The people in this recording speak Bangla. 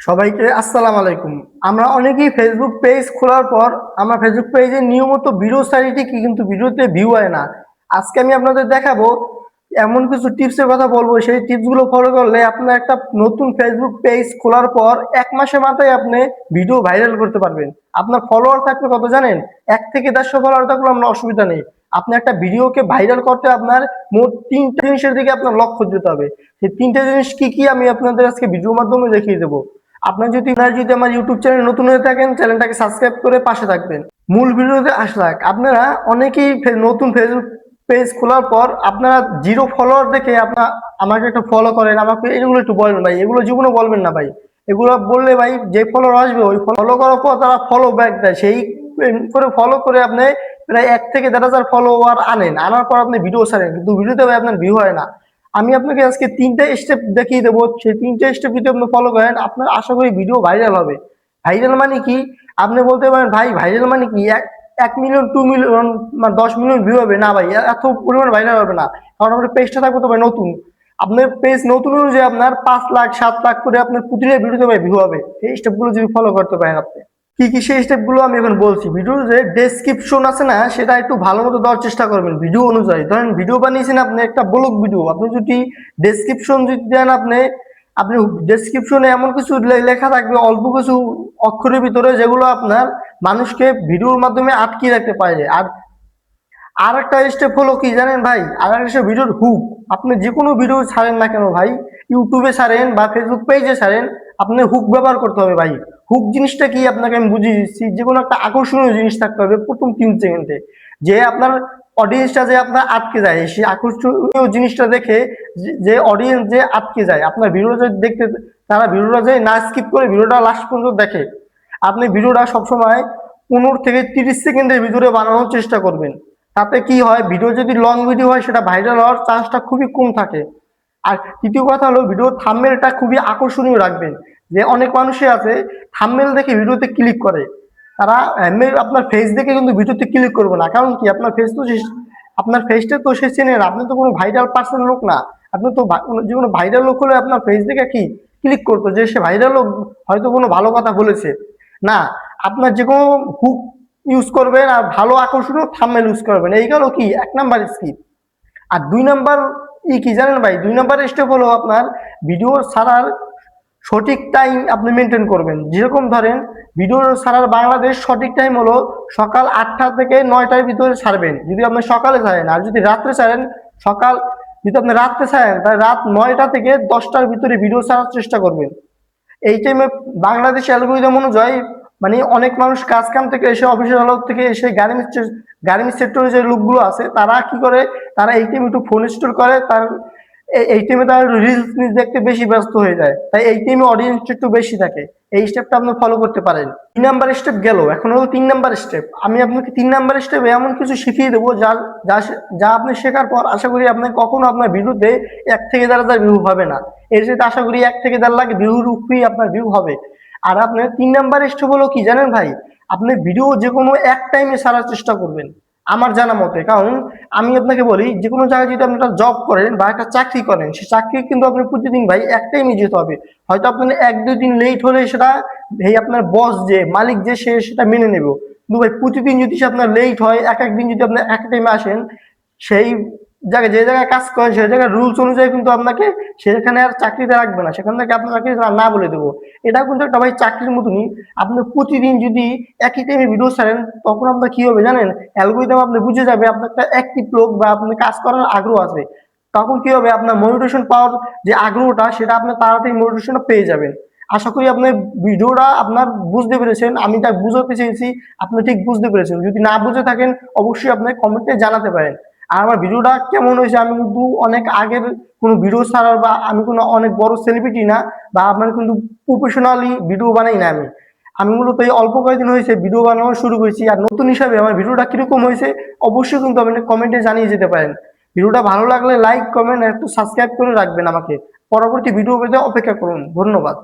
সবাইকে আসসালামু আলাইকুম। আমরা অনেকেই ফেসবুক পেজ খোলার পর আমরা ফেসবুক পেজে নিয়মিত ভিডিও ছাড়ি ঠিকই, কিন্তু ভিডিওতে ভিউ হয় না। আজকে আমি আপনাদের দেখাবো এমন কিছু টিপসের কথা বলবো, সেই টিপসগুলো ফলো করলে আপনার একটা নতুন ফেসবুক পেজ খোলার পর 1 মাসের মাথায় আপনি ভিডিও ভাইরাল করতে পারবেন। আপনার ফলোয়ার থাকবে কত জানেন? 1 থেকে 150 ফলোয়ার থাকলে আপনার অসুবিধা নেই। আপনি একটা ভিডিওকে ভাইরাল করতে আপনার মোট 3টা জিনিসের দিকে আপনার লক্ষ্য দিতে হবে। সেই 3টা জিনিস কি কি আমি আপনাদের আজকে ভিডিওর মাধ্যমে দেখিয়ে দেবো। আপনারা যদি আমার ইউটিউব চ্যানেল নতুন হয়ে থাকেন, চ্যানেলটাকে সাবস্ক্রাইব করে পাশে থাকবেন। মূল ভিডিওতে আসলাম। আপনারা অনেকেই নতুন ফেসবুক পেজ খোলার পর আপনারা 0 ফলোয়ার দেখে আপনার আমাকে একটু ফলো করেন, আমাকে এগুলো একটু বলবেন ভাই। এগুলো জীবনে বলবেন না ভাই। এগুলো বললে ভাই যে ফলোয়ার আসবে ওই ফলো করার পর তারা ফলো ব্যাক দেয়, সেই করে ফলো করে আপনি প্রায় 1 থেকে 1.5 হাজার ফলোয়ার আনার পর আপনি ভিডিও ছাড়েন, কিন্তু ভিডিওতে ভাই আপনার ভিউ হয় না। আমি আপনাকে আজকে 3টা স্টেপ দেখিয়ে দেবো। সেই 3টা স্টেপ যদি আপনি ফলো করেন, আপনার আশা করি ভিডিও ভাইরাল হবে। ভাইরাল মানে কি? আপনি বলতে পারেন ভাই ভাইরাল মানে কি 1 মিলিয়ন 2 মিলিয়ন 10 মিলিয়ন ভিউ হবে না ভাই, এত পরিমাণ ভাইরাল হবে না। কারণ আপনার পেজটা থাকবে তো ভাই নতুন। আপনার পেজ নতুন অনুযায়ী আপনার 5 লাখ 7 লাখ করে আপনার প্রতিটা ভিডিওতে ভাই ভিউ হবে, এই স্টেপগুলো যদি ফলো করতে পারেন আপনি। কি কি সেই স্টেপগুলো আমি এখন বলছি। ভিডিওর যে ডেসক্রিপশন আছে না, সেটা একটু ভালো মতো দেওয়ার চেষ্টা করবেন ভিডিও অনুযায়ী। ধরেন ভিডিও বানিয়েছেন আপনি একটা ব্লগ ভিডিও, আপনি যদি ডেসক্রিপশন যদি দেন, আপনি আপনি ডেসক্রিপশনে এমন কিছু লেখা থাকবে অল্প কিছু অক্ষরের ভিতরে, যেগুলো আপনার মানুষকে ভিডিওর মাধ্যমে আটকিয়ে রাখতে পারে। আর আর একটা স্টেপ হলো কি জানেন ভাই? আর একটা ভিডিওর হুক। আপনি যে কোনো ভিডিও ছাড়েন না কেন ভাই, ইউটিউবে ছাড়েন বা ফেসবুক পেজে ছাড়েন, আপনি হুক ব্যবহার করতে হবে ভাই। হুক জিনিসটা কি আপনাকে আমি বুঝিয়ে দিচ্ছি। যে কোনো একটা আকর্ষণীয় জিনিস থাকতে হবে প্রথম 3 সেকেন্ডে, যে আপনার অডিয়েন্সটা যে আপনার আটকে যায়, সেই আকর্ষণীয় জিনিসটা দেখে যে অডিয়েন্স যে আটকে যায় আপনার ভিডিওটা দেখতে, তারা ভিডিওটা যে না স্কিপ করে ভিডিওটা লাস্ট পর্যন্ত দেখে। আপনি ভিডিওটা সবসময় 15 থেকে 30 সেকেন্ডের ভিতরে বানানোর চেষ্টা করবেন। তাতে কি হয়, ভিডিও যদি লং ভিডিও হয় সেটা ভাইরাল হওয়ার চান্সটা খুবই কম থাকে। আর তৃতীয় কথা হলো, ভিডিও থাম্বনেলটা খুবই আকর্ষণীয় রাখবেন। যে অনেক মানুষই আছে থাম্বনেল দেখে ভিডিওতে ক্লিক করে, তারা এমনি আপনার ফেস দেখে কিন্তু ভিডিওতে ক্লিক করবে না। কারণ কি, আপনার ফেসটা তো সে চেনে না। আপনি তো কোনো ভাইরাল পার্সন লোক না। আপনি তো যে কোনো ভাইরাল লোক হলে আপনার ফেস দেখে কি ক্লিক করতো, যে সে ভাইরাল লোক, হয়তো কোনো ভালো কথা বলেছে না। আপনার যে কোনো হুক ইউজ করবেন আর ভালো আকর্ষণীয় থাম্বনেল ইউজ করবেন। এই গেল কি 1 নাম্বার স্কিপ। আর 2 নাম্বার কি জানেন ভাই? 2 নাম্বার স্টেপ হলো আপনার ভিডিও ছাড়ার সঠিক টাইম আপনি মেনটেন করবেন। যেরকম ধরেন ভিডিও ছাড়ার বাংলাদেশ সঠিক টাইম হলো সকাল 8টা থেকে 9টার ভিতরে ছাড়বেন, যদি আপনি সকালে ছাড়েন। আর যদি রাত্রে ছাড়েন, সকাল যদি আপনি রাত্রে ছাড়েন তাহলে রাত 9টা থেকে 10টার ভিতরে ভিডিও ছাড়ার চেষ্টা করবেন। এই টাইমে বাংলাদেশ অ্যালগোরিদম অনুযায়ী মানে অনেক মানুষ কাজ কাম থেকে এসে, অফিসের আলো থেকে এসে, গার্মেন্টস সেক্টরে যে লোকগুলো আছে তারা কি করে, তারা এই টাইমে একটু ফোন স্টোর করে, তার এই টাইমে তারা রিলস দেখতে বেশি ব্যস্ত হয়ে যায়, তাই এই টাইমে অডিয়েন্স একটু বেশি থাকে। এই স্টেপটা আপনি ফলো করতে পারেন। 3 নাম্বার স্টেপ গেল, এখন হলো 3 নাম্বার স্টেপ। আমি আপনাকে 3 নাম্বার স্টেপে এমন কিছু শিখিয়ে দেবো যা যা যা আপনি শেখার পর আশা করি আপনার কখনো আপনার ভিডিওতে 1 থেকে 1.5 হাজার ভিউ হবে না। এর সাথে আশা করি 1 থেকে 1.5 লাখ ভিউর উপরেই আপনার ভিউ হবে। আর আপনার 3 নাম্বার স্টেপ হলো কি জানেন ভাই? আপনি ভিডিও যে কোনো এক টাইমে ছাড়ার চেষ্টা করবেন আমার জানা মতে। কারণ আমি আপনাকে বলি, যে কোনো জায়গায় যদি আপনি একটা জব করেন বা একটা চাকরি করেন, সেই চাকরি কিন্তু আপনি প্রতিদিন ভাই এক টাইমে যেতে হবে। হয়তো আপনার 1-2 দিন লেট হলে সেটা এই আপনার বস যে মালিক যে সে সেটা মেনে নেবে। কিন্তু ভাই প্রতিদিন যদি সে আপনার লেট হয়, এক এক দিন যদি আপনি এক টাইমে আসেন, সেই জায়গায় যে জায়গায় কাজ করেন সেই জায়গায় রুলস অনুযায়ী কিন্তু আপনাকে সেখানে আর চাকরিতে রাখবে না, সেখান থেকে আপনাকে না বলে দেবো। এটা কিন্তু একটা ভাই চাকরির মতনই। আপনি প্রতিদিন যদি একই টাইমে ভিডিও ছাড়েন, তখন আপনার কি হবে জানেন? অ্যালগোরিদম আপনি বুঝে যাবে আপনার একটা অ্যাক্টিভ লোক বা আপনি কাজ করার আগ্রহ আছে। তখন কি হবে, আপনার মোটিভেশন পাওয়ার যে আগ্রহটা, সেটা আপনি তাড়াতাড়ি মোটিভেশনটা পেয়ে যাবেন। আশা করি আপনি ভিডিওটা আপনার বুঝতে পেরেছেন। আমি যা বুঝাতে চেয়েছি আপনি ঠিক বুঝতে পেরেছেন। যদি না বুঝে থাকেন অবশ্যই আপনি কমেন্টে জানাতে পারেন। আর আমার ভিডিওটা কেমন হয়েছে, আমি কিন্তু অনেক আগের কোনো ভিডিও ছাড়ার বা আমি কোনো অনেক বড় সেলিব্রিটি না, বা আপনার কিন্তু প্রফেশনালি ভিডিও বানাই না। আমি মূলত এই অল্প কয়েকদিন হয়েছে ভিডিও বানানো শুরু করেছি। আর নতুন হিসাবে আমার ভিডিওটা কিরকম হয়েছে অবশ্যই কিন্তু আপনি কমেন্টে জানিয়ে যেতে পারেন। ভিডিওটা ভালো লাগলে লাইক, কমেন্ট আর একটু সাবস্ক্রাইব করে রাখবেন আমাকে। পরবর্তী ভিডিও পেতে অপেক্ষা করুন। ধন্যবাদ।